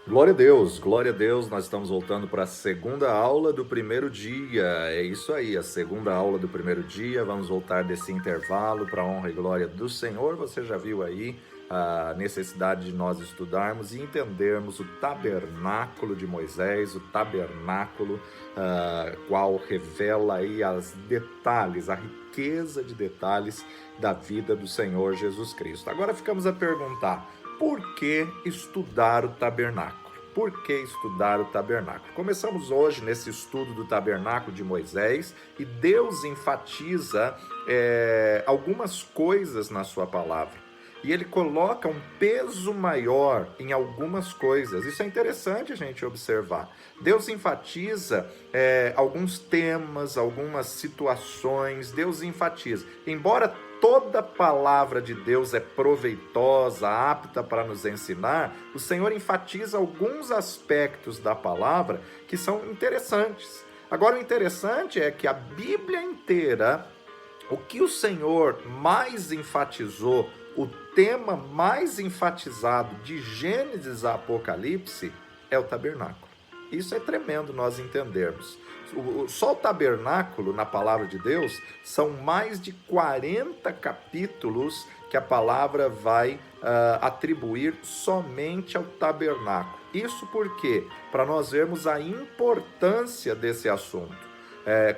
Glória a Deus, nós estamos voltando para a segunda aula do primeiro dia, é isso aí, a segunda aula do primeiro dia, vamos voltar desse intervalo para a honra e glória do Senhor. Você já viu aí a necessidade de nós estudarmos e entendermos o tabernáculo de Moisés, o tabernáculo qual revela aí os detalhes, a riqueza de detalhes da vida do Senhor Jesus Cristo. Agora ficamos a perguntar, por que estudar o tabernáculo? Por que estudar o tabernáculo? Começamos hoje nesse estudo do tabernáculo de Moisés e Deus enfatiza algumas coisas na sua palavra. E ele coloca um peso maior em algumas coisas. Isso é interessante a gente observar. Deus enfatiza alguns temas, algumas situações. Deus enfatiza. Embora toda palavra de Deus é proveitosa, apta para nos ensinar, o Senhor enfatiza alguns aspectos da palavra que são interessantes. Agora, o interessante é que a Bíblia inteira, o que o Senhor mais enfatizou, o tema mais enfatizado de Gênesis a Apocalipse é o tabernáculo. Isso é tremendo nós entendermos. Só o tabernáculo, na palavra de Deus, são mais de 40 capítulos que a palavra vai atribuir somente ao tabernáculo. Isso porque, para nós vermos a importância desse assunto,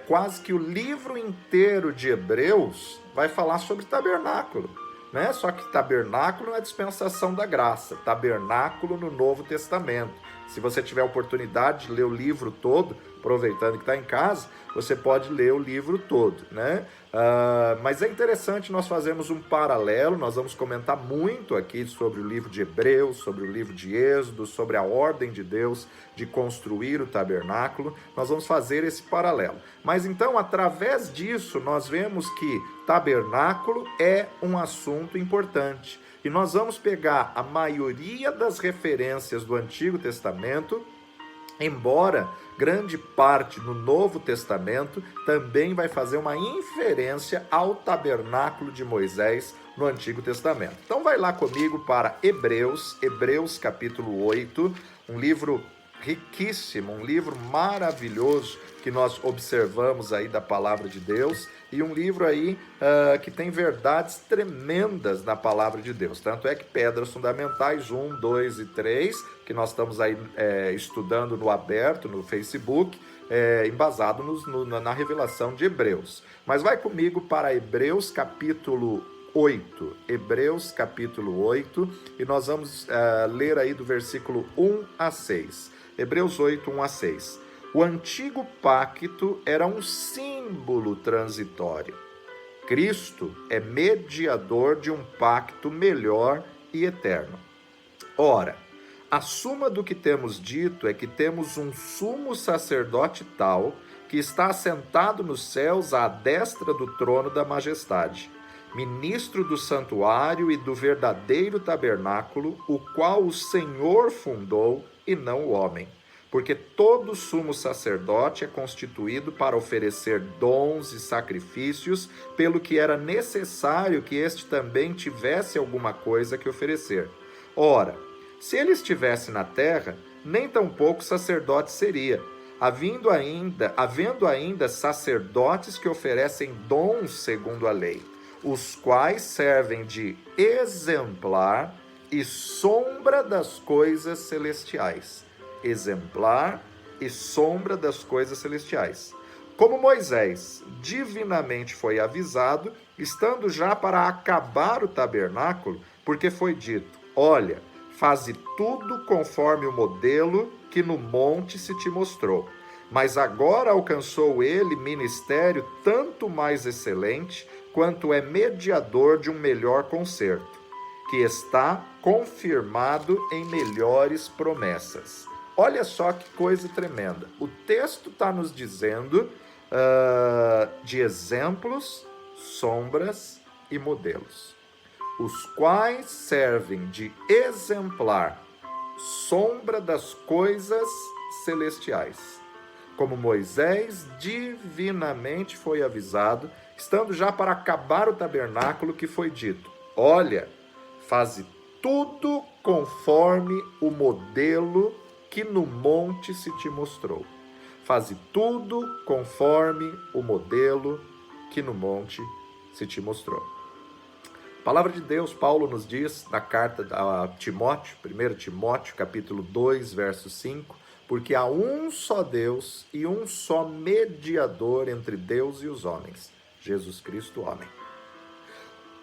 quase que o livro inteiro de Hebreus vai falar sobre tabernáculo. Né? Só que tabernáculo é dispensação da graça, tabernáculo no Novo Testamento. Se você tiver a oportunidade de ler o livro todo, aproveitando que está em casa, você pode ler o livro todo, né? Mas é interessante nós fazermos um paralelo, nós vamos comentar muito aqui sobre o livro de Hebreus, sobre o livro de Êxodo, sobre a ordem de Deus de construir o tabernáculo, nós vamos fazer esse paralelo. Mas então, através disso, nós vemos que tabernáculo é um assunto importante. E nós vamos pegar a maioria das referências do Antigo Testamento, embora grande parte no Novo Testamento também vai fazer uma inferência ao tabernáculo de Moisés no Antigo Testamento. Então vai lá comigo para Hebreus capítulo 8, um livro riquíssimo, um livro maravilhoso que nós observamos aí da palavra de Deus, e um livro aí que tem verdades tremendas na palavra de Deus. Tanto é que Pedras Fundamentais 1, 2 e 3, que nós estamos aí estudando no aberto, no Facebook, embasado na revelação de Hebreus. Mas vai comigo para Hebreus capítulo 8, Hebreus capítulo 8, e nós vamos ler aí do versículo 1 a 6. Hebreus 8, 1 a 6. O antigo pacto era um símbolo transitório. Cristo é mediador de um pacto melhor e eterno. Ora, a suma do que temos dito é que temos um sumo sacerdote tal que está assentado nos céus à destra do trono da majestade, ministro do santuário e do verdadeiro tabernáculo, o qual o Senhor fundou e não o homem. Porque todo sumo sacerdote é constituído para oferecer dons e sacrifícios, pelo que era necessário que este também tivesse alguma coisa que oferecer. Ora, se ele estivesse na terra, nem tampouco sacerdote seria, havendo ainda sacerdotes que oferecem dons segundo a lei, os quais servem de exemplar e sombra das coisas celestiais. Exemplar e sombra das coisas celestiais. Como Moisés divinamente foi avisado, estando já para acabar o tabernáculo, porque foi dito: olha, faze tudo conforme o modelo que no monte se te mostrou. Mas agora alcançou ele ministério tanto mais excelente, quanto é mediador de um melhor concerto, que está confirmado em melhores promessas. Olha só que coisa tremenda. O texto está nos dizendo de exemplos, sombras e modelos, os quais servem de exemplar, sombra das coisas celestiais. Como Moisés divinamente foi avisado, estando já para acabar o tabernáculo, que foi dito: olha, faze tudo conforme o modelo que no monte se te mostrou. Faze tudo conforme o modelo que no monte se te mostrou. A palavra de Deus, Paulo nos diz na carta a Timóteo, 1 Timóteo, capítulo 2, verso 5, porque há um só Deus e um só mediador entre Deus e os homens, Jesus Cristo, homem.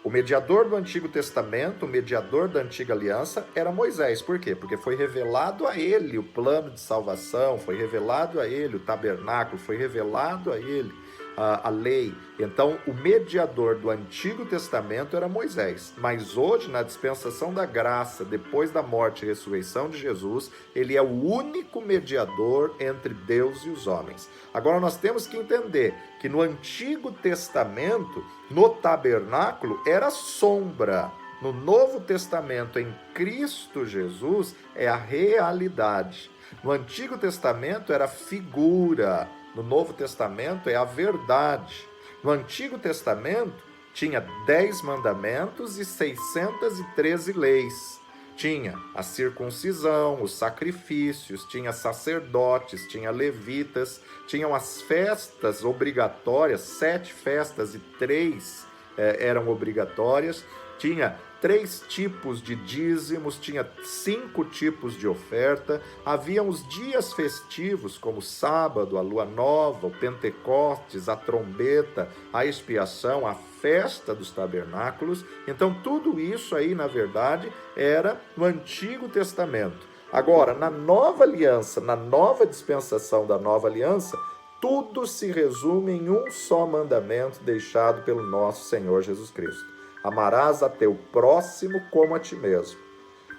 O mediador do Antigo Testamento, o mediador da Antiga Aliança, era Moisés. Por quê? Porque foi revelado a ele o plano de salvação, foi revelado a ele o tabernáculo, foi revelado a ele a lei. Então, o mediador do Antigo Testamento era Moisés. Mas hoje, na dispensação da graça, depois da morte e ressurreição de Jesus, ele é o único mediador entre Deus e os homens. Agora, nós temos que entender que no Antigo Testamento, no tabernáculo, era sombra. No Novo Testamento, em Cristo Jesus, é a realidade. No Antigo Testamento era figura. No Novo Testamento é a verdade. No Antigo Testamento tinha 10 mandamentos e 613 leis. Tinha a circuncisão, os sacrifícios, tinha sacerdotes, tinha levitas, tinham as festas obrigatórias, 7 festas e 3 eram obrigatórias, tinha 3 tipos de dízimos, tinha 5 tipos de oferta, havia os dias festivos, como o sábado, a lua nova, o Pentecostes, a trombeta, a expiação, a festa dos tabernáculos. Então, tudo isso aí, na verdade, era no Antigo Testamento. Agora, na nova aliança, na nova dispensação da nova aliança, tudo se resume em um só mandamento deixado pelo nosso Senhor Jesus Cristo. Amarás a teu próximo como a ti mesmo.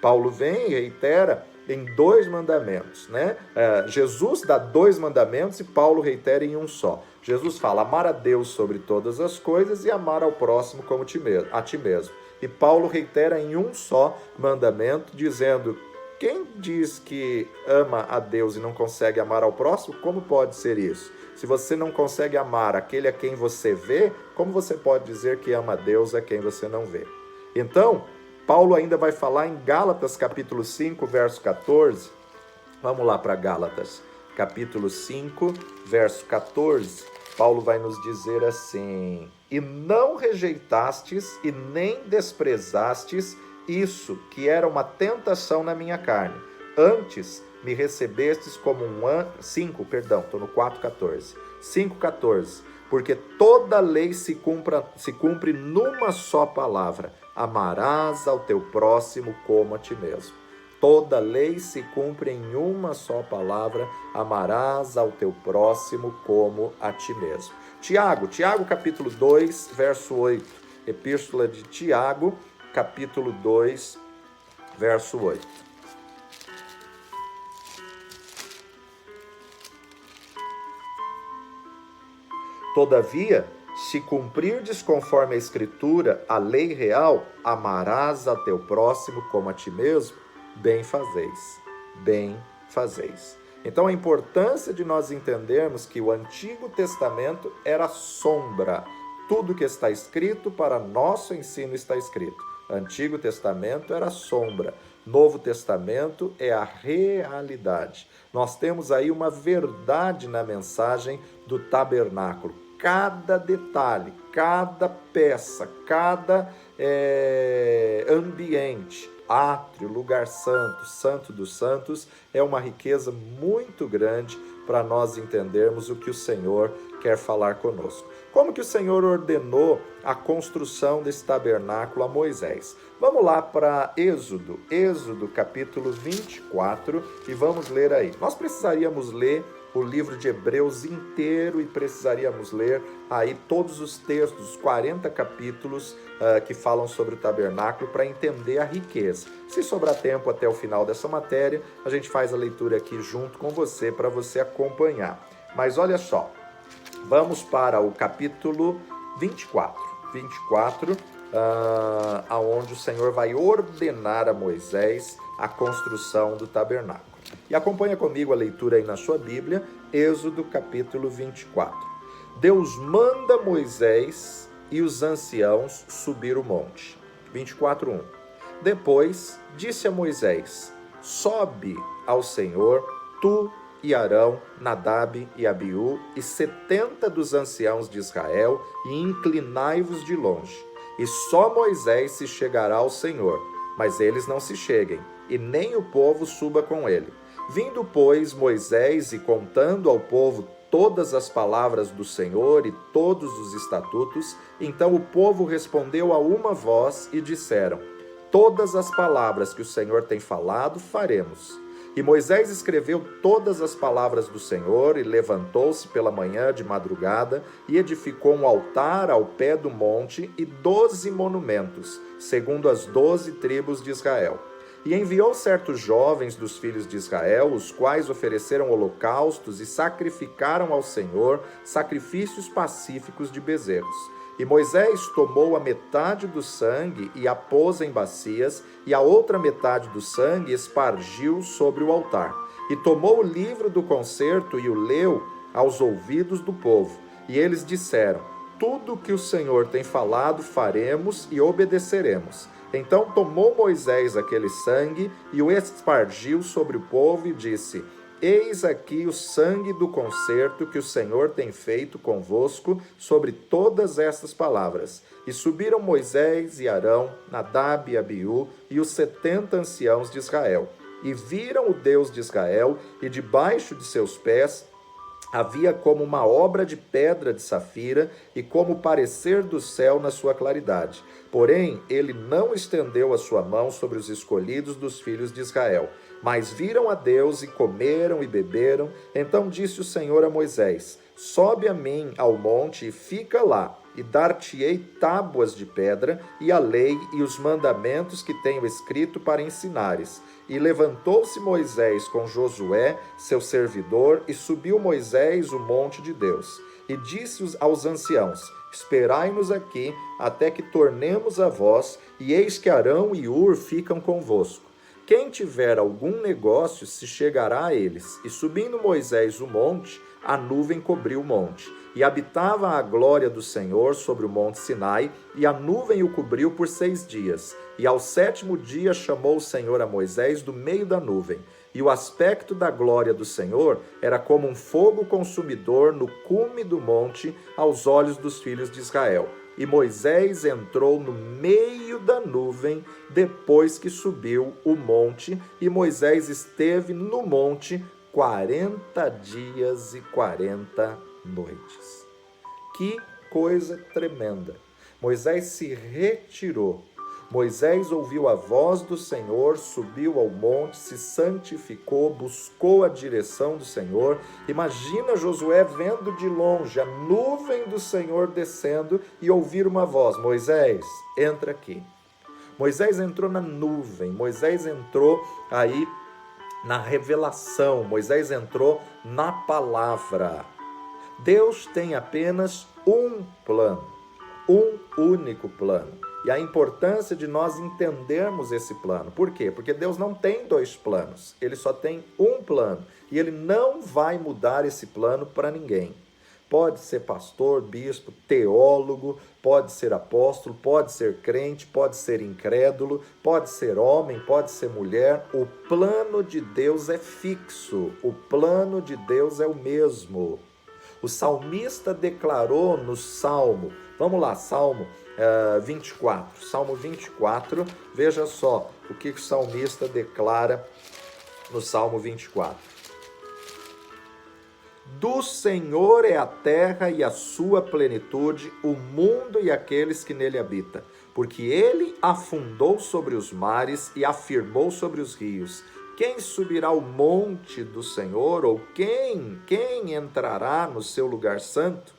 Paulo vem e reitera em 2 mandamentos, né? Jesus dá 2 mandamentos e Paulo reitera em um só. Jesus fala, amar a Deus sobre todas as coisas e amar ao próximo como a ti mesmo. E Paulo reitera em um só mandamento, dizendo, quem diz que ama a Deus e não consegue amar ao próximo, como pode ser isso? Se você não consegue amar aquele a quem você vê, como você pode dizer que ama a Deus a quem você não vê? Então, Paulo ainda vai falar em Gálatas capítulo 5, verso 14. Vamos lá para Gálatas, capítulo 5, verso 14. Paulo vai nos dizer assim, e não rejeitastes e nem desprezastes isso que era uma tentação na minha carne. Antes me recebestes como um anjo. 5,14. Porque toda lei se cumpre numa só palavra: amarás ao teu próximo como a ti mesmo. Toda lei se cumpre em uma só palavra: amarás ao teu próximo como a ti mesmo. Tiago capítulo 2, verso 8. Epístola de Tiago, capítulo 2, verso 8. Todavia, se cumprirdes conforme a Escritura, a lei real, amarás a teu próximo como a ti mesmo, bem fazeis, bem fazeis. Então, a importância de nós entendermos que o Antigo Testamento era sombra. Tudo que está escrito para nosso ensino está escrito. Antigo Testamento era sombra. Novo Testamento é a realidade. Nós temos aí uma verdade na mensagem do tabernáculo. Cada detalhe, cada peça, cada ambiente, átrio, lugar santo, santo dos santos, é uma riqueza muito grande para nós entendermos o que o Senhor quer falar conosco. Como que o Senhor ordenou a construção desse tabernáculo a Moisés? Vamos lá para Êxodo capítulo 24, e vamos ler aí. Nós precisaríamos ler o livro de Hebreus inteiro e precisaríamos ler aí todos os textos, os 40 capítulos que falam sobre o tabernáculo para entender a riqueza. Se sobrar tempo até o final dessa matéria, a gente faz a leitura aqui junto com você para você acompanhar. Mas olha só, vamos para o capítulo 24, aonde o Senhor vai ordenar a Moisés a construção do tabernáculo. E acompanha comigo a leitura aí na sua Bíblia, Êxodo capítulo 24. Deus manda Moisés e os anciãos subir o monte. 24:1. Depois disse a Moisés: sobe ao Senhor, tu e Arão, Nadab e Abiú, e 70 dos anciãos de Israel, e inclinai-vos de longe. E só Moisés se chegará ao Senhor, mas eles não se cheguem, e nem o povo suba com ele. Vindo, pois, Moisés e contando ao povo todas as palavras do Senhor e todos os estatutos, então o povo respondeu a uma voz e disseram: todas as palavras que o Senhor tem falado, faremos. E Moisés escreveu todas as palavras do Senhor e levantou-se pela manhã de madrugada e edificou um altar ao pé do monte e 12 monumentos, segundo as 12 tribos de Israel. E enviou certos jovens dos filhos de Israel, os quais ofereceram holocaustos e sacrificaram ao Senhor sacrifícios pacíficos de bezerros. E Moisés tomou a metade do sangue e a pôs em bacias, e a outra metade do sangue espargiu sobre o altar. E tomou o livro do concerto e o leu aos ouvidos do povo. E eles disseram: tudo o que o Senhor tem falado faremos e obedeceremos. Então tomou Moisés aquele sangue e o espargiu sobre o povo e disse: eis aqui o sangue do concerto que o Senhor tem feito convosco sobre todas estas palavras. E subiram Moisés e Arão, Nadab e Abiú e os 70 anciãos de Israel. E viram o Deus de Israel, e debaixo de seus pés havia como uma obra de pedra de safira e como o parecer do céu na sua claridade. Porém, ele não estendeu a sua mão sobre os escolhidos dos filhos de Israel. Mas viram a Deus e comeram e beberam. Então disse o Senhor a Moisés: sobe a mim ao monte e fica lá, e dar-te-ei tábuas de pedra, e a lei e os mandamentos que tenho escrito para ensinares. E levantou-se Moisés com Josué, seu servidor, e subiu Moisés o monte de Deus. E disse aos anciãos: esperai-nos aqui, até que tornemos a vós, e eis que Arão e Ur ficam convosco. Quem tiver algum negócio se chegará a eles. E subindo Moisés o monte, a nuvem cobriu o monte. E habitava a glória do Senhor sobre o monte Sinai, e a nuvem o cobriu por 6 dias. E ao 7º dia chamou o Senhor a Moisés do meio da nuvem. E o aspecto da glória do Senhor era como um fogo consumidor no cume do monte aos olhos dos filhos de Israel. E Moisés entrou no meio da nuvem depois que subiu o monte, e Moisés esteve no monte 40 dias e 40 noites. Que coisa tremenda! Moisés se retirou. Moisés ouviu a voz do Senhor, subiu ao monte, se santificou, buscou a direção do Senhor. Imagina Josué vendo de longe a nuvem do Senhor descendo e ouvir uma voz: Moisés, entra aqui. Moisés entrou na nuvem, Moisés entrou aí na revelação, Moisés entrou na palavra. Deus tem apenas um plano, um único plano. E a importância de nós entendermos esse plano. Por quê? Porque Deus não tem 2 planos, ele só tem um plano. E ele não vai mudar esse plano para ninguém. Pode ser pastor, bispo, teólogo, pode ser apóstolo, pode ser crente, pode ser incrédulo, pode ser homem, pode ser mulher. O plano de Deus é fixo, o plano de Deus é o mesmo. O salmista declarou no Salmo, vamos lá, Salmo 24, Salmo 24, veja só o que o salmista declara no Salmo 24. Do Senhor é a terra e a sua plenitude, o mundo e aqueles que nele habitam, porque ele afundou sobre os mares e afirmou sobre os rios. Quem subirá ao monte do Senhor, ou quem entrará no seu lugar santo?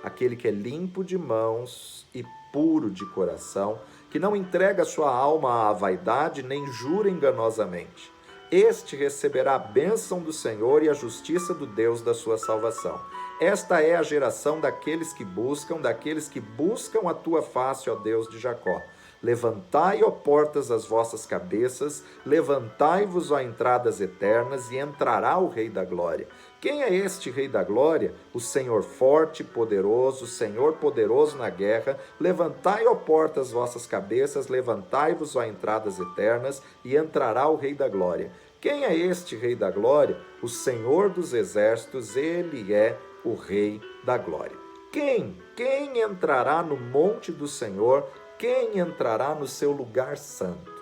Aquele que é limpo de mãos e puro de coração, que não entrega sua alma à vaidade, nem jura enganosamente. Este receberá a bênção do Senhor e a justiça do Deus da sua salvação. Esta é a geração daqueles que buscam a tua face, ó Deus de Jacó. Levantai, ó portas, as vossas cabeças, levantai-vos, ó entradas eternas, e entrará o Rei da Glória. Quem é este Rei da Glória? O Senhor forte e poderoso, o Senhor poderoso na guerra. Levantai, ó portas, vossas cabeças, levantai-vos, ó entradas eternas, e entrará o Rei da Glória. Quem é este Rei da Glória? O Senhor dos exércitos, ele é o Rei da Glória. Quem entrará no monte do Senhor? Quem entrará no seu lugar santo?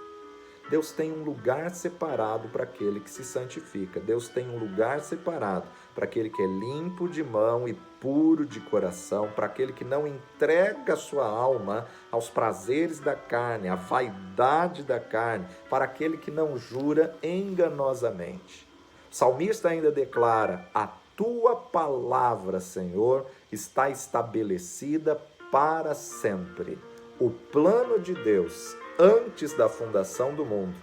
Deus tem um lugar separado para aquele que se santifica. Deus tem um lugar separado para aquele que é limpo de mão e puro de coração, para aquele que não entrega a sua alma aos prazeres da carne, à vaidade da carne, para aquele que não jura enganosamente. O salmista ainda declara: a tua palavra, Senhor, está estabelecida para sempre. O plano de Deus antes da fundação do mundo,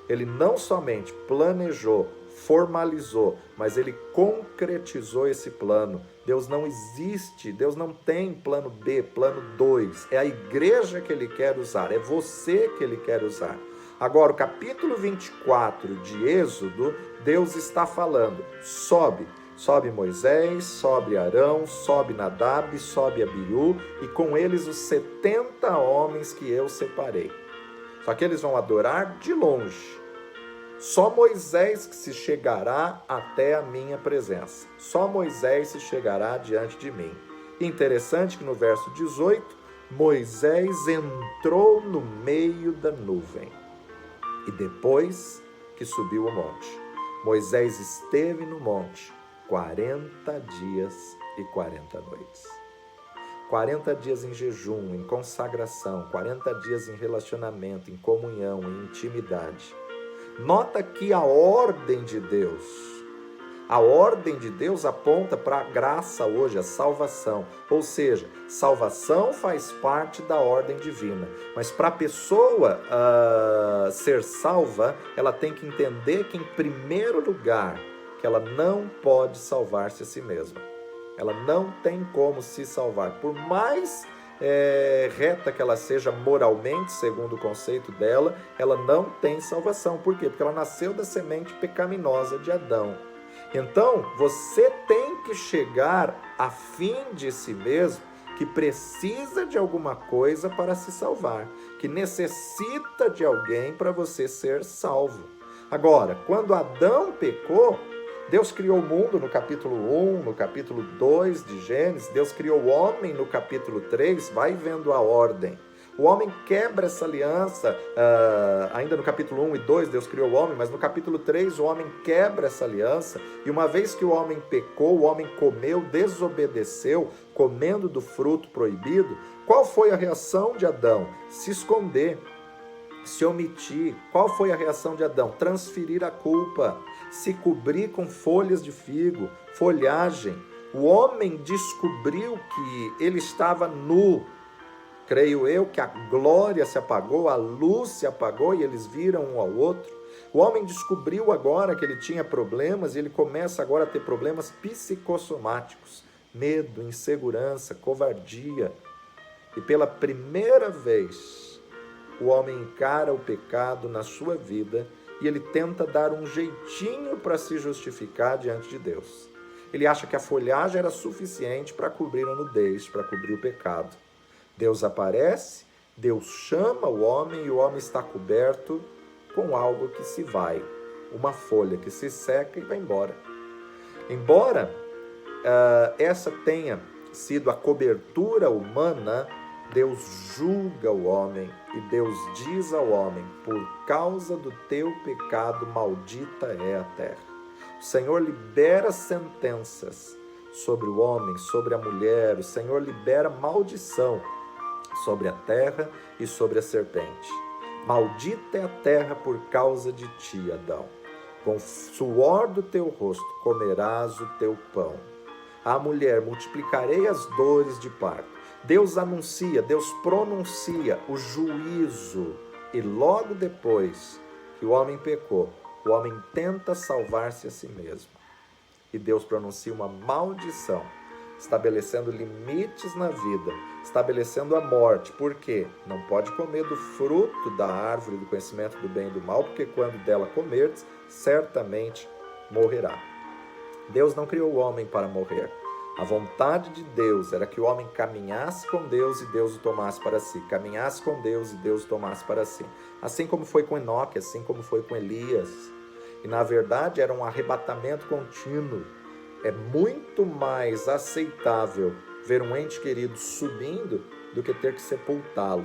ele não somente planejou, formalizou, mas ele concretizou esse plano. Deus não existe, Deus não tem plano B, plano 2. É a igreja que ele quer usar, é você que ele quer usar. Agora, o capítulo 24 de Êxodo, Deus está falando: sobe Moisés, sobe Arão, sobe Nadab, sobe Abiú, e com eles os 70 homens que eu separei. Só que eles vão adorar de longe. Só Moisés que se chegará até a minha presença. Só Moisés se chegará diante de mim. Interessante que no verso 18, Moisés entrou no meio da nuvem. E depois que subiu o monte, Moisés esteve no monte 40 dias e 40 noites. 40 dias em jejum, em consagração, 40 dias em relacionamento, em comunhão, em intimidade. Nota que a ordem de Deus aponta para a graça hoje, a salvação. Ou seja, salvação faz parte da ordem divina. Mas para a pessoa ser salva, ela tem que entender que, em primeiro lugar, que ela não pode salvar-se a si mesma. Ela não tem como se salvar. Por mais reta que ela seja moralmente, segundo o conceito dela, ela não tem salvação. Por quê? Porque ela nasceu da semente pecaminosa de Adão. Então, você tem que chegar a fim de si mesmo, que precisa de alguma coisa para se salvar, que necessita de alguém para você ser salvo. Agora, quando Adão pecou, Deus criou o mundo no capítulo 1, no capítulo 2 de Gênesis, Deus criou o homem no capítulo 3, vai vendo a ordem. O homem quebra essa aliança, ainda no capítulo 1 e 2 Deus criou o homem, mas no capítulo 3 o homem quebra essa aliança, e uma vez que o homem pecou, o homem comeu, desobedeceu, comendo do fruto proibido, qual foi a reação de Adão? Se esconder, se omitir. Qual foi a reação de Adão? Transferir a culpa, se cobrir com folhas de figo, folhagem. O homem descobriu que ele estava nu. Creio eu que a glória se apagou, a luz se apagou e eles viram um ao outro. O homem descobriu agora que ele tinha problemas e ele começa agora a ter problemas psicossomáticos. Medo, insegurança, covardia. E pela primeira vez, o homem encara o pecado na sua vida e ele tenta dar um jeitinho para se justificar diante de Deus. Ele acha que a folhagem era suficiente para cobrir a nudez, para cobrir o pecado. Deus aparece, Deus chama o homem e o homem está coberto com algo que se vai, uma folha que se seca e vai embora. Embora essa tenha sido a cobertura humana, Deus julga o homem e Deus diz ao homem: por causa do teu pecado, maldita é a terra. O Senhor libera sentenças sobre o homem, sobre a mulher. O Senhor libera maldição sobre a terra e sobre a serpente. Maldita é a terra por causa de ti, Adão. Com o suor do teu rosto comerás o teu pão. À mulher multiplicarei as dores de parto. Deus anuncia, Deus pronuncia o juízo. E logo depois que o homem pecou, o homem tenta salvar-se a si mesmo. E Deus pronuncia uma maldição, estabelecendo limites na vida, estabelecendo a morte. Por quê? Não pode comer do fruto da árvore do conhecimento do bem e do mal, porque quando dela comerdes, certamente morrerá. Deus não criou o homem para morrer. A vontade de Deus era que o homem caminhasse com Deus e Deus o tomasse para si. Caminhasse com Deus e Deus o tomasse para si. Assim como foi com Enoque, assim como foi com Elias. E na verdade era um arrebatamento contínuo. É muito mais aceitável ver um ente querido subindo do que ter que sepultá-lo,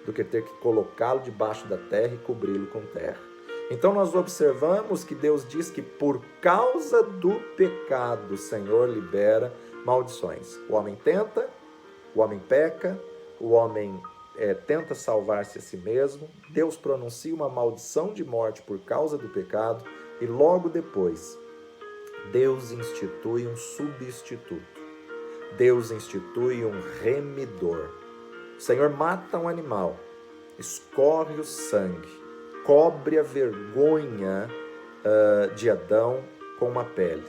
do que ter que colocá-lo debaixo da terra e cobri-lo com terra. Então nós observamos que Deus diz que por causa do pecado o Senhor libera maldições. O homem tenta, o homem peca, o homem tenta salvar-se a si mesmo, Deus pronuncia uma maldição de morte por causa do pecado e logo depois Deus institui um substituto. Deus institui um remidor. O Senhor mata um animal, escorre o sangue, cobre a vergonha de Adão com uma pele,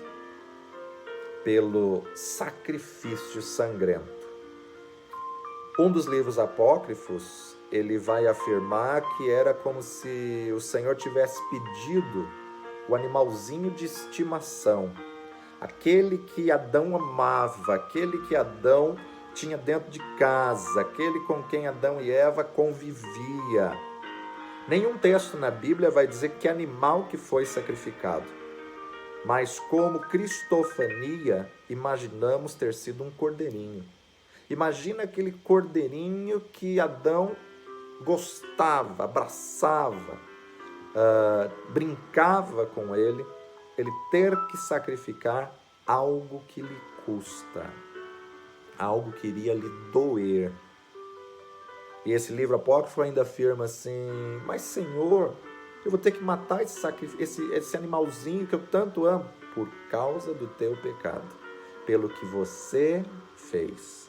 pelo sacrifício sangrento. Um dos livros apócrifos, ele vai afirmar que era como se o Senhor tivesse pedido o animalzinho de estimação, aquele que Adão amava, aquele que Adão tinha dentro de casa, aquele com quem Adão e Eva convivia. Nenhum texto na Bíblia vai dizer que animal que foi sacrificado, mas como cristofania, imaginamos ter sido um cordeirinho. Imagina aquele cordeirinho que Adão gostava, abraçava, brincava com ele ter que sacrificar algo que lhe custa, algo que iria lhe doer. E esse livro apócrifo ainda afirma assim: mas Senhor, eu vou ter que matar esse animalzinho que eu tanto amo por causa do teu pecado, pelo que você fez.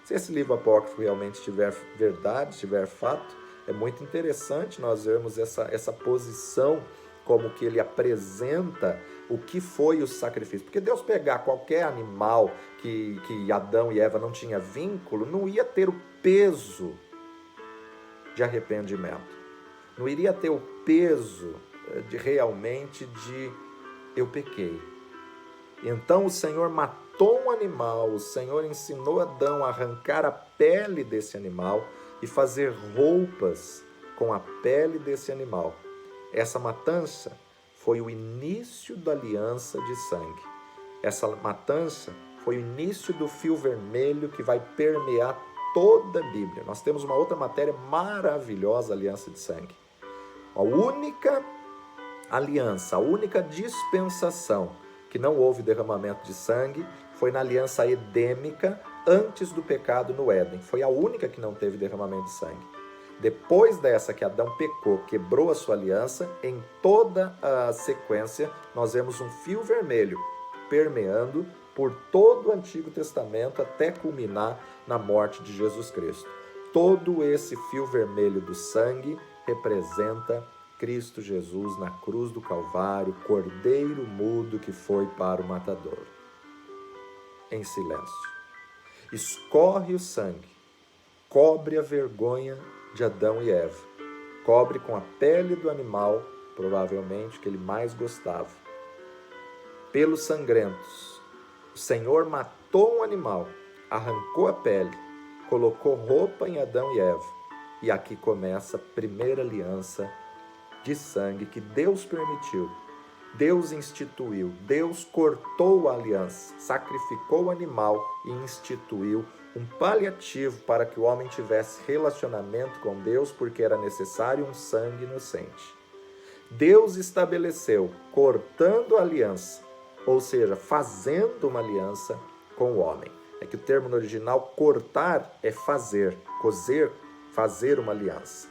Se esse livro apócrifo realmente tiver verdade, tiver fato, é muito interessante nós vermos essa posição, como que ele apresenta o que foi o sacrifício. Porque Deus pegar qualquer animal que Adão e Eva não tinham vínculo, não ia ter o peso de arrependimento. Não iria ter o peso realmente de eu pequei. Então o Senhor matou um animal, o Senhor ensinou Adão a arrancar a pele desse animal e fazer roupas com a pele desse animal. Essa matança foi o início da aliança de sangue. Essa matança foi o início do fio vermelho que vai permear toda a Bíblia. Nós temos uma outra matéria maravilhosa, a aliança de sangue. A única aliança, a única dispensação que não houve derramamento de sangue foi na aliança edêmica antes do pecado no Éden. Foi a única que não teve derramamento de sangue. Depois dessa que Adão pecou, quebrou a sua aliança, em toda a sequência nós vemos um fio vermelho permeando por todo o Antigo Testamento até culminar na morte de Jesus Cristo. Todo esse fio vermelho do sangue representa Cristo Jesus na cruz do Calvário, cordeiro mudo que foi para o matador. Em silêncio. Escorre o sangue, cobre a vergonha de Adão e Eva, cobre com a pele do animal, provavelmente que ele mais gostava. Pelos sangrentos, o Senhor matou um animal, arrancou a pele, colocou roupa em Adão e Eva, e aqui começa a primeira aliança de sangue que Deus permitiu, Deus instituiu, Deus cortou a aliança, sacrificou o animal e instituiu um paliativo para que o homem tivesse relacionamento com Deus, porque era necessário um sangue inocente. Deus estabeleceu, cortando a aliança, ou seja, fazendo uma aliança com o homem. É que o termo no original cortar é fazer, coser, fazer uma aliança.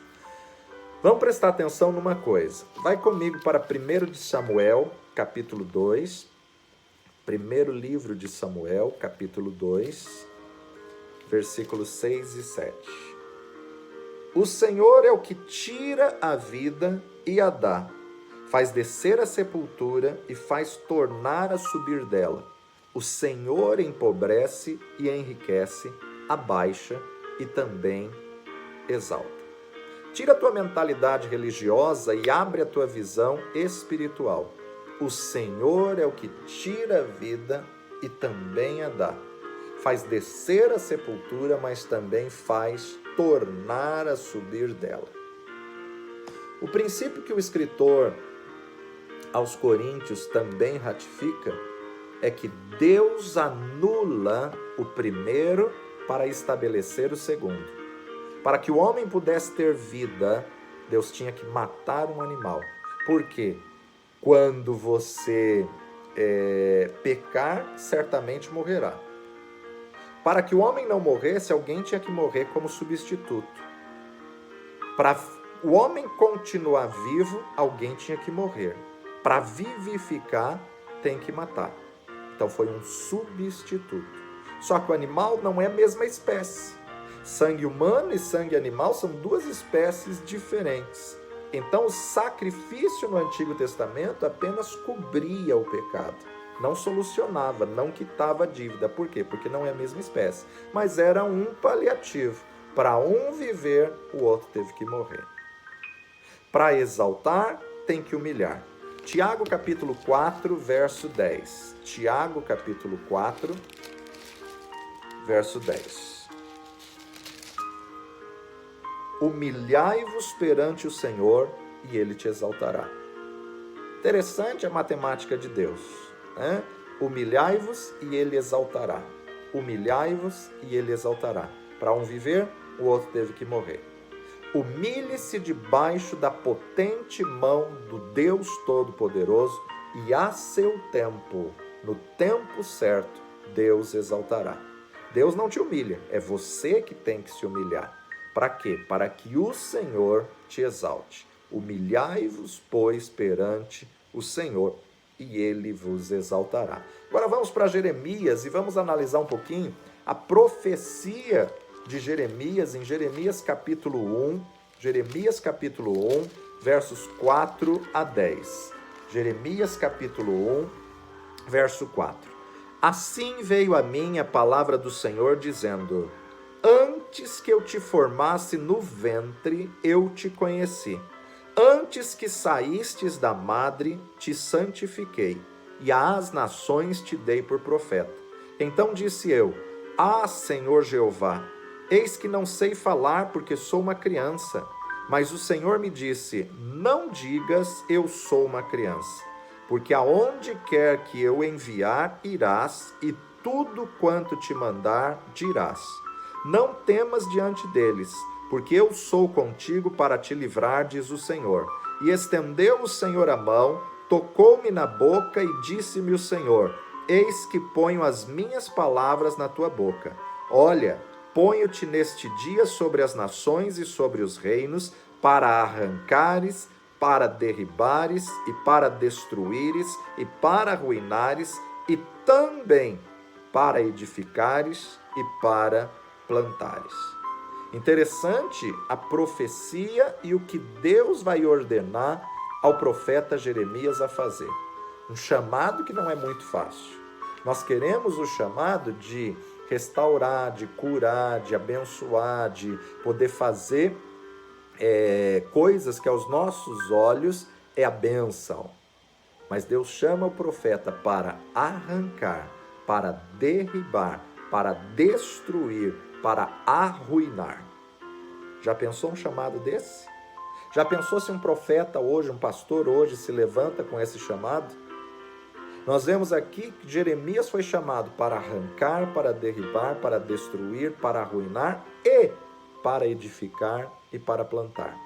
Vamos prestar atenção numa coisa. Vai comigo para 1 de Samuel, capítulo 2. Primeiro livro de Samuel, capítulo 2, versículos 6 e 7. O Senhor é o que tira a vida e a dá, faz descer a sepultura e faz tornar a subir dela. O Senhor empobrece e enriquece, abaixa e também exalta. Tira a tua mentalidade religiosa e abre a tua visão espiritual. O Senhor é o que tira a vida e também a dá. Faz descer a sepultura, mas também faz tornar a subir dela. O princípio que o escritor aos Coríntios também ratifica é que Deus anula o primeiro para estabelecer o segundo. Para que o homem pudesse ter vida, Deus tinha que matar um animal. Por quê? Quando você pecar, certamente morrerá. Para que o homem não morresse, alguém tinha que morrer como substituto. Para o homem continuar vivo, alguém tinha que morrer. Para vivificar, tem que matar. Então foi um substituto. Só que o animal não é a mesma espécie. Sangue humano e sangue animal são duas espécies diferentes. Então o sacrifício no Antigo Testamento apenas cobria o pecado. Não solucionava, não quitava a dívida. Por quê? Porque não é a mesma espécie. Mas era um paliativo. Para um viver, o outro teve que morrer. Para exaltar, tem que humilhar. Tiago capítulo 4, verso 10. Tiago capítulo 4, verso 10. Humilhai-vos perante o Senhor e Ele te exaltará. Interessante a matemática de Deus, né? Humilhai-vos e Ele exaltará. Humilhai-vos e Ele exaltará. Para um viver, o outro teve que morrer. Humilhe-se debaixo da potente mão do Deus Todo-Poderoso e a seu tempo, no tempo certo, Deus exaltará. Deus não te humilha, é você que tem que se humilhar. Para quê? Para que o Senhor te exalte. Humilhai-vos, pois, perante o Senhor e Ele vos exaltará. Agora vamos para Jeremias e vamos analisar um pouquinho a profecia de Jeremias, em Jeremias capítulo 1, versos 4 a 10. Jeremias capítulo 1, verso 4. Assim veio a mim a palavra do Senhor, dizendo: Antes que eu te formasse no ventre, eu te conheci. Antes que saístes da madre, te santifiquei, e às nações te dei por profeta. Então disse eu: Ah, Senhor Jeová, eis que não sei falar, porque sou uma criança. Mas o Senhor me disse: Não digas, eu sou uma criança, porque aonde quer que eu enviar, irás, e tudo quanto te mandar, dirás. Não temas diante deles, porque eu sou contigo para te livrar, diz o Senhor. E estendeu o Senhor a mão, tocou-me na boca e disse-me o Senhor: Eis que ponho as minhas palavras na tua boca. Olha, ponho-te neste dia sobre as nações e sobre os reinos, para arrancares, para derribares e para destruíres e para arruinares, e também para edificares e para plantares. Interessante a profecia e o que Deus vai ordenar ao profeta Jeremias a fazer. Um chamado que não é muito fácil. Nós queremos o chamado de restaurar, de curar, de abençoar, de poder fazer coisas que aos nossos olhos é a bênção. Mas Deus chama o profeta para arrancar, para derribar, para destruir, para arruinar. Já pensou um chamado desse? Já pensou se um profeta hoje, um pastor hoje se levanta com esse chamado? Nós vemos aqui que Jeremias foi chamado para arrancar, para derribar, para destruir, para arruinar e para edificar e para plantar.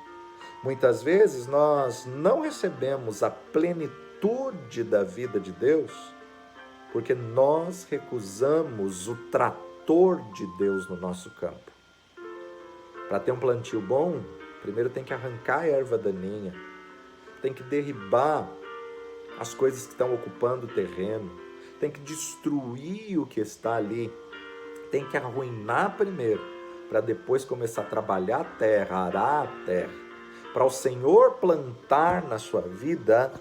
Muitas vezes nós não recebemos a plenitude da vida de Deus porque nós recusamos o trator de Deus no nosso campo. Para ter um plantio bom, primeiro tem que arrancar a erva daninha, tem que derribar as coisas que estão ocupando o terreno, tem que destruir o que está ali, tem que arruinar primeiro, para depois começar a trabalhar a terra, arar a terra. Para o Senhor plantar na sua vida,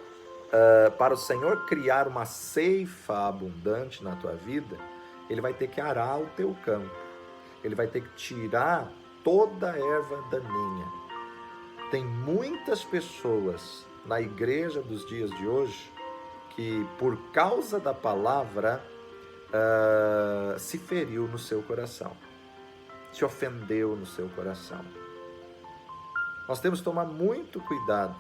para o Senhor criar uma ceifa abundante na tua vida, Ele vai ter que arar o teu campo, Ele vai ter que tirar toda a erva daninha. Tem muitas pessoas na igreja dos dias de hoje que por causa da palavra se feriu no seu coração, se ofendeu no seu coração. Nós temos que tomar muito cuidado,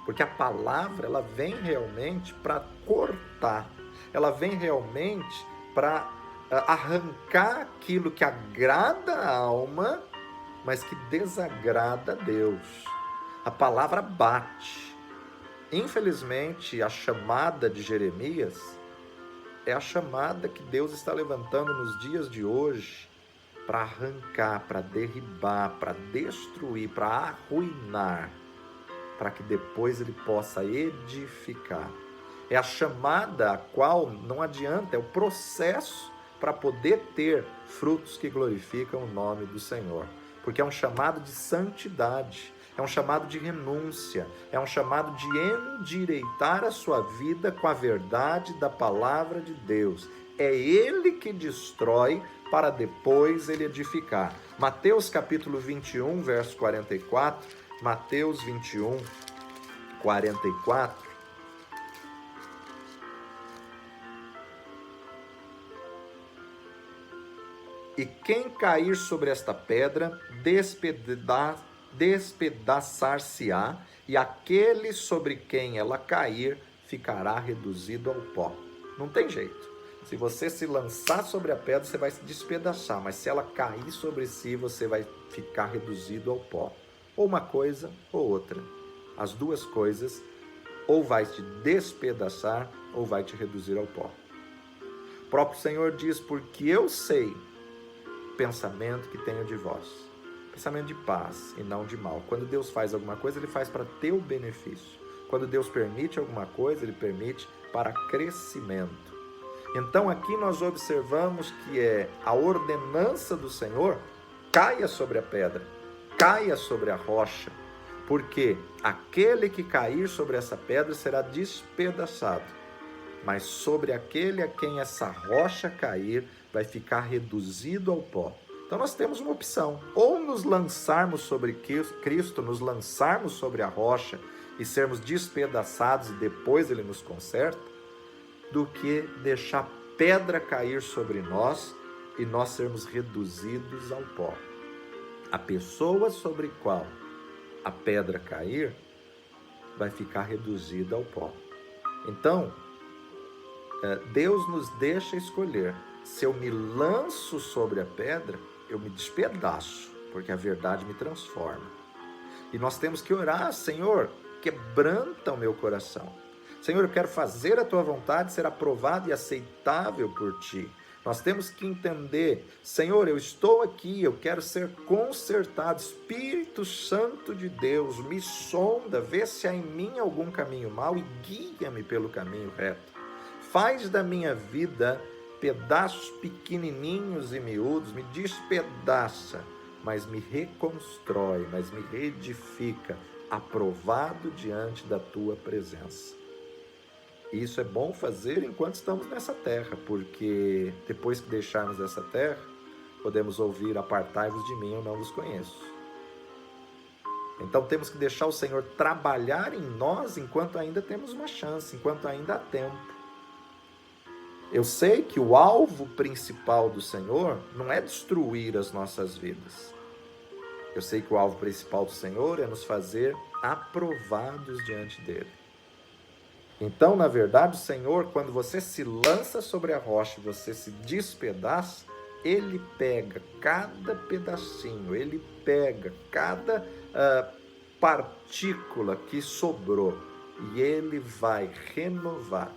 porque a palavra ela vem realmente para cortar, ela vem realmente para arrancar aquilo que agrada a alma, mas que desagrada a Deus. A palavra bate. Infelizmente, a chamada de Jeremias é a chamada que Deus está levantando nos dias de hoje para arrancar, para derribar, para destruir, para arruinar, para que depois ele possa edificar. É a chamada a qual não adianta, é o processo para poder ter frutos que glorificam o nome do Senhor. Porque é um chamado de santidade, é um chamado de renúncia, é um chamado de endireitar a sua vida com a verdade da palavra de Deus. É Ele que destrói para depois Ele edificar. Mateus capítulo 21, verso 44, Mateus 21, 44. E quem cair sobre esta pedra, despedaçar-se-á, e aquele sobre quem ela cair, ficará reduzido ao pó. Não tem jeito. Se você se lançar sobre a pedra, você vai se despedaçar, mas se ela cair sobre si, você vai ficar reduzido ao pó. Ou uma coisa ou outra. As duas coisas, ou vai te despedaçar, ou vai te reduzir ao pó. O próprio Senhor diz, porque eu sei pensamento que tenho de vós, pensamento de paz e não de mal. Quando Deus faz alguma coisa, Ele faz para teu benefício. Quando Deus permite alguma coisa, Ele permite para crescimento. Então aqui nós observamos que a ordenança do Senhor: caia sobre a pedra, caia sobre a rocha, porque aquele que cair sobre essa pedra será despedaçado, mas sobre aquele a quem essa rocha cair, vai ficar reduzido ao pó. Então nós temos uma opção: ou nos lançarmos sobre Cristo, nos lançarmos sobre a rocha e sermos despedaçados e depois Ele nos conserta, do que deixar pedra cair sobre nós e nós sermos reduzidos ao pó. A pessoa sobre qual a pedra cair vai ficar reduzida ao pó. Então, Deus nos deixa escolher. Se eu me lanço sobre a pedra, eu me despedaço, porque a verdade me transforma. E nós temos que orar: Senhor, quebranta o meu coração. Senhor, eu quero fazer a tua vontade, ser aprovado e aceitável por ti. Nós temos que entender: Senhor, eu estou aqui, eu quero ser consertado. Espírito Santo de Deus, me sonda, vê se há em mim algum caminho mau e guia-me pelo caminho reto. Faz da minha vida pedaços pequenininhos e miúdos, me despedaça, mas me reconstrói, mas me reedifica, aprovado diante da tua presença. Isso é bom fazer enquanto estamos nessa terra, porque depois que deixarmos essa terra, podemos ouvir: apartai-vos de mim, eu não vos conheço. Então temos que deixar o Senhor trabalhar em nós enquanto ainda temos uma chance, enquanto ainda há tempo. Eu sei que o alvo principal do Senhor não é destruir as nossas vidas. Eu sei que o alvo principal do Senhor é nos fazer aprovados diante dele. Então, na verdade, o Senhor, quando você se lança sobre a rocha, você se despedaça, Ele pega cada pedacinho, Ele pega cada partícula que sobrou e Ele vai renovar.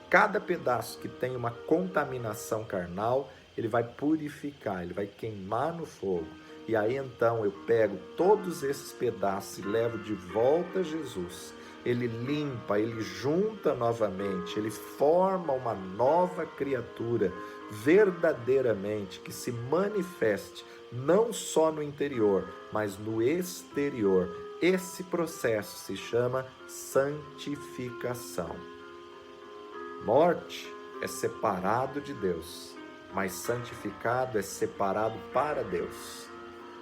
Cada pedaço que tem uma contaminação carnal, Ele vai purificar, Ele vai queimar no fogo. E aí então eu pego todos esses pedaços e levo de volta a Jesus. Ele limpa, Ele junta novamente, Ele forma uma nova criatura, verdadeiramente, que se manifeste não só no interior, mas no exterior. Esse processo se chama santificação. Morte é separado de Deus, mas santificado é separado para Deus.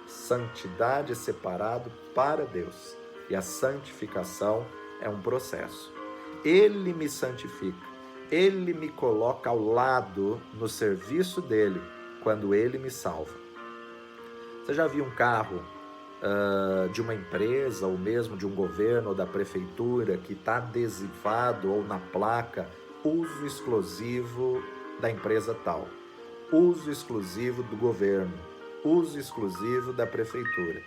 Santidade é separado para Deus, e a santificação é um processo. Ele me santifica. Ele me coloca ao lado no serviço dele quando ele me salva. Você já viu um carro de uma empresa ou mesmo de um governo ou da prefeitura que está adesivado ou na placa uso exclusivo da empresa tal, uso exclusivo do governo, uso exclusivo da prefeitura?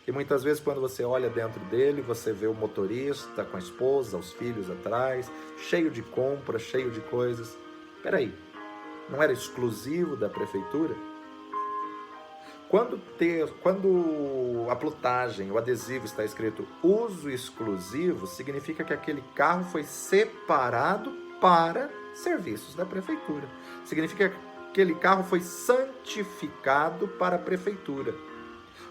E muitas vezes quando você olha dentro dele, você vê o motorista com a esposa, os filhos atrás, cheio de compras, cheio de coisas. Peraí, não era exclusivo da prefeitura? Quando a plotagem, o adesivo está escrito uso exclusivo, significa que aquele carro foi separado para serviços da prefeitura. Significa que aquele carro foi santificado para a prefeitura.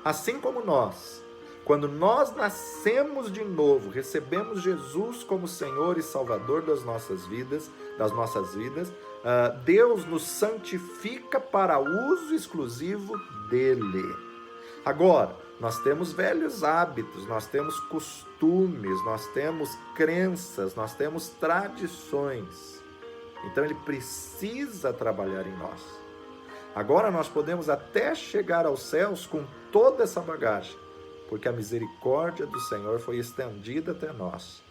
Assim como nós, quando nós nascemos de novo, recebemos Jesus como Senhor e Salvador das nossas vidas, Deus nos santifica para uso exclusivo dele. Agora, nós temos velhos hábitos, nós temos costumes, nós temos crenças, nós temos tradições. Então ele precisa trabalhar em nós. Agora nós podemos até chegar aos céus com toda essa bagagem, porque a misericórdia do Senhor foi estendida até nós.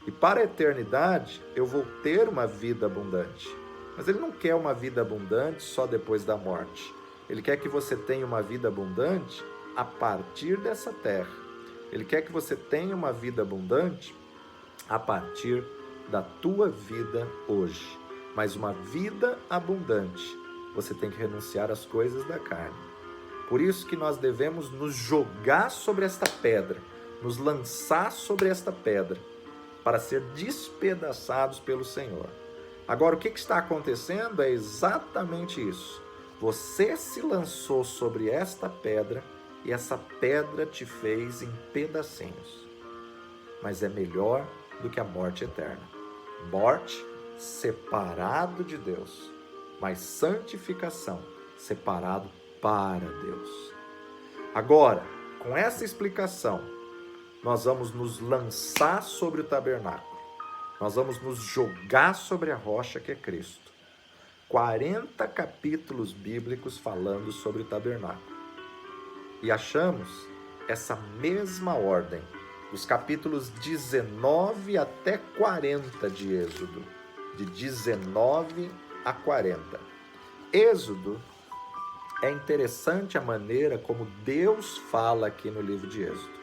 E para a eternidade eu vou ter uma vida abundante. Mas ele não quer uma vida abundante só depois da morte. Ele quer que você tenha uma vida abundante a partir dessa terra. Ele quer que você tenha uma vida abundante a partir da tua vida hoje. Mas uma vida abundante, você tem que renunciar às coisas da carne. Por isso que nós devemos nos jogar sobre esta pedra, nos lançar sobre esta pedra, para ser despedaçados pelo Senhor. Agora, o que está acontecendo é exatamente isso. Você se lançou sobre esta pedra e essa pedra te fez em pedacinhos. Mas é melhor do que a morte eterna. Morte separado de Deus, mas santificação separado para Deus. Agora, com essa explicação, nós vamos nos lançar sobre o tabernáculo. Nós vamos nos jogar sobre a rocha que é Cristo. 40 capítulos bíblicos falando sobre o tabernáculo. E achamos essa mesma ordem, dos capítulos 19 até 40 de Êxodo. De 19 a 40. Êxodo, é interessante a maneira como Deus fala aqui no livro de Êxodo.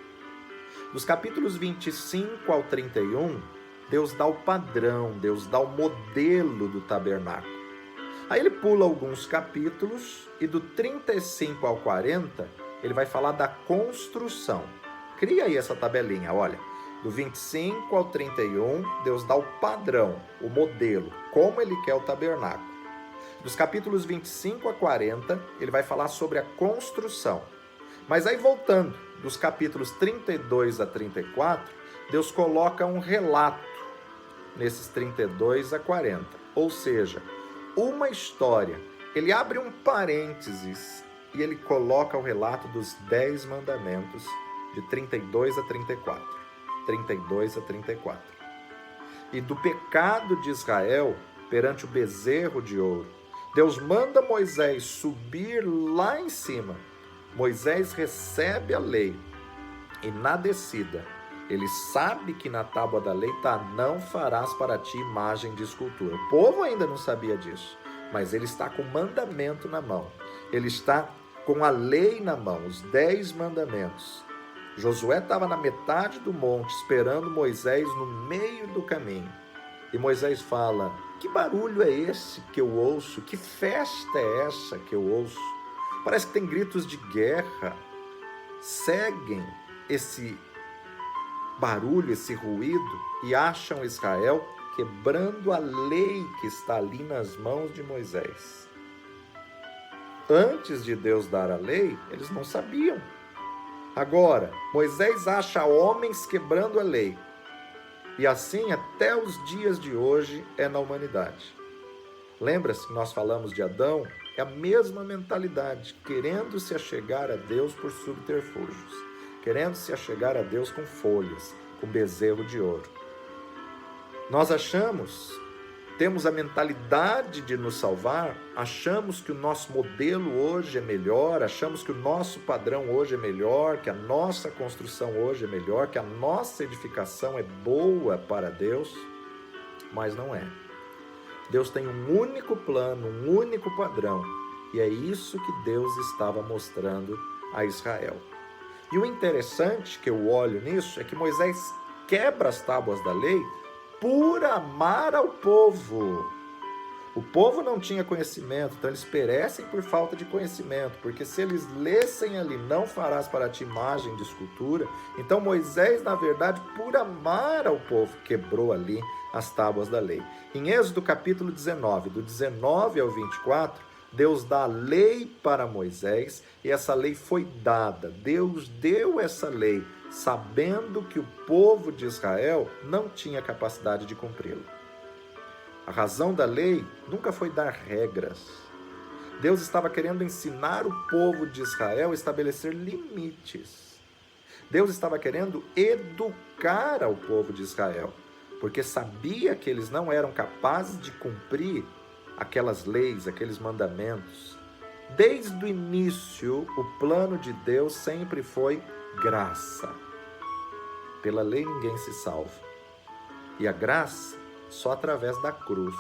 Dos capítulos 25 ao 31, Deus dá o padrão, Deus dá o modelo do tabernáculo. Aí ele pula alguns capítulos e do 35 ao 40, ele vai falar da construção. Cria aí essa tabelinha, olha. Do 25 ao 31, Deus dá o padrão, o modelo, como ele quer o tabernáculo. Dos capítulos 25 a 40, ele vai falar sobre a construção. Mas aí voltando, dos capítulos 32 a 34, Deus coloca um relato nesses 32 a 40. Ou seja, uma história. Ele abre um parênteses e ele coloca o relato dos 10 mandamentos de 32 a 34. 32 a 34. E do pecado de Israel perante o bezerro de ouro. Deus manda Moisés subir lá em cima. Moisés recebe a lei. E na descida, ele sabe que na tábua da lei está: não farás para ti imagem de escultura. O povo ainda não sabia disso, mas ele está com o mandamento na mão. Ele está com a lei na mão, os 10 mandamentos. Josué estava na metade do monte, esperando Moisés no meio do caminho. E Moisés fala: que barulho é esse que eu ouço? Que festa é essa que eu ouço? Parece que tem gritos de guerra. Seguem esse barulho, esse ruído, e acham Israel quebrando a lei que está ali nas mãos de Moisés. Antes de Deus dar a lei, eles não sabiam. Agora, Moisés acha homens quebrando a lei. E assim, até os dias de hoje, é na humanidade. Lembra-se que nós falamos de Adão? É a mesma mentalidade, querendo se achegar a Deus por subterfúgios, querendo se achegar a Deus com folhas, com bezerro de ouro. Nós temos a mentalidade de nos salvar, achamos que o nosso modelo hoje é melhor, achamos que o nosso padrão hoje é melhor, que a nossa construção hoje é melhor, que a nossa edificação é boa para Deus, mas não é. Deus tem um único plano, um único padrão, e é isso que Deus estava mostrando a Israel. E o interessante que eu olho nisso é que Moisés quebra as tábuas da lei por amar ao povo. O povo não tinha conhecimento, então eles perecem por falta de conhecimento, porque se eles lessem ali, não farás para ti imagem de escultura, então Moisés, na verdade, por amar ao povo, quebrou ali as tábuas da lei. Em Êxodo capítulo 19, do 19 ao 24, Deus dá a lei para Moisés, e essa lei foi dada. Deus deu essa lei, sabendo que o povo de Israel não tinha capacidade de cumpri-la. A razão da lei nunca foi dar regras. Deus estava querendo ensinar o povo de Israel a estabelecer limites. Deus estava querendo educar ao povo de Israel, porque sabia que eles não eram capazes de cumprir aquelas leis, aqueles mandamentos. Desde o início, o plano de Deus sempre foi graça. Pela lei ninguém se salva. E a graça só através da cruz.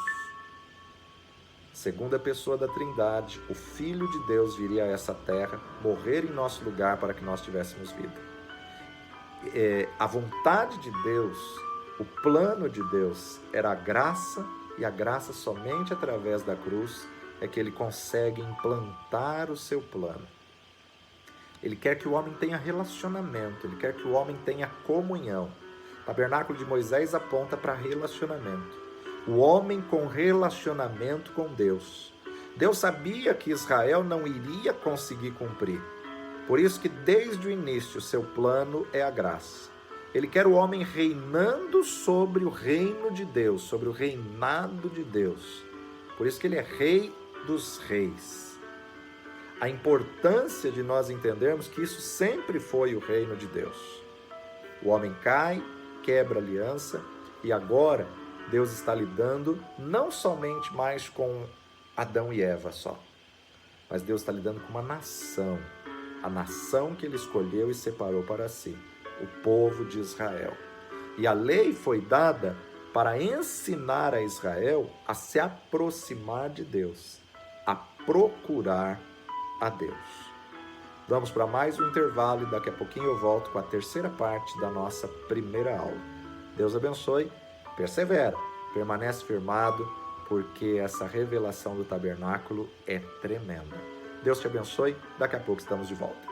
Segunda pessoa da Trindade, o Filho de Deus viria a essa terra, morrer em nosso lugar para que nós tivéssemos vida. A vontade de Deus, o plano de Deus era a graça, e a graça somente através da cruz é que ele consegue implantar o seu plano. Ele quer que o homem tenha relacionamento, ele quer que o homem tenha comunhão. O tabernáculo de Moisés aponta para relacionamento. O homem com relacionamento com Deus. Deus sabia que Israel não iria conseguir cumprir. Por isso que desde o início o seu plano é a graça. Ele quer o homem reinando sobre o reino de Deus, sobre o reinado de Deus. Por isso que ele é rei dos reis. A importância de nós entendermos que isso sempre foi o reino de Deus. O homem cai, quebra a aliança, e agora Deus está lidando não somente mais com Adão e Eva só, mas Deus está lidando com uma nação, a nação que ele escolheu e separou para si, o povo de Israel. E a lei foi dada para ensinar a Israel a se aproximar de Deus, a procurar a Deus. Vamos para mais um intervalo e daqui a pouquinho eu volto com a terceira parte da nossa primeira aula. Deus abençoe, persevera, permanece firmado, porque essa revelação do tabernáculo é tremenda. Deus te abençoe, daqui a pouco estamos de volta.